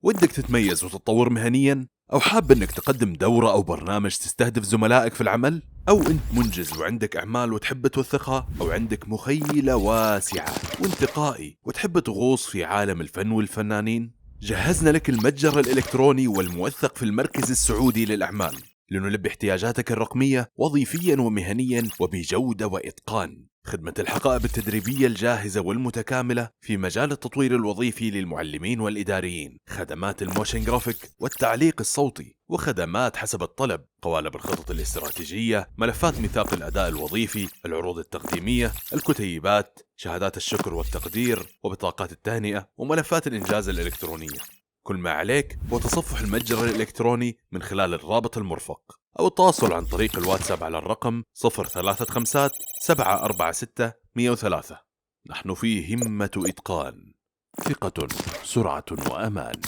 ودك تتميز وتتطور مهنيا؟ أو حاب أنك تقدم دورة أو برنامج تستهدف زملائك في العمل؟ أو أنت منجز وعندك أعمال وتحب توثقها؟ أو عندك مخيلة واسعة وانتقائي وتحب تغوص في عالم الفن والفنانين؟ جهزنا لك المتجر الإلكتروني والموثق في المركز السعودي للأعمال لنلبي احتياجاتك الرقمية وظيفيا ومهنيا وبجودة وإتقان. خدمة الحقائب التدريبية الجاهزة والمتكاملة في مجال التطوير الوظيفي للمعلمين والإداريين، خدمات الموشن جرافيك والتعليق الصوتي، وخدمات حسب الطلب، قوالب الخطط الاستراتيجية، ملفات ميثاق الأداء الوظيفي، العروض التقديمية، الكتيبات، شهادات الشكر والتقدير، وبطاقات التهنئة، وملفات الإنجاز الإلكترونية. كل ما عليك هو تصفح المتجر الإلكتروني من خلال الرابط المرفق أو التواصل عن طريق الواتساب على الرقم 035 746 103. نحن في همة إتقان، ثقة، سرعة وأمان.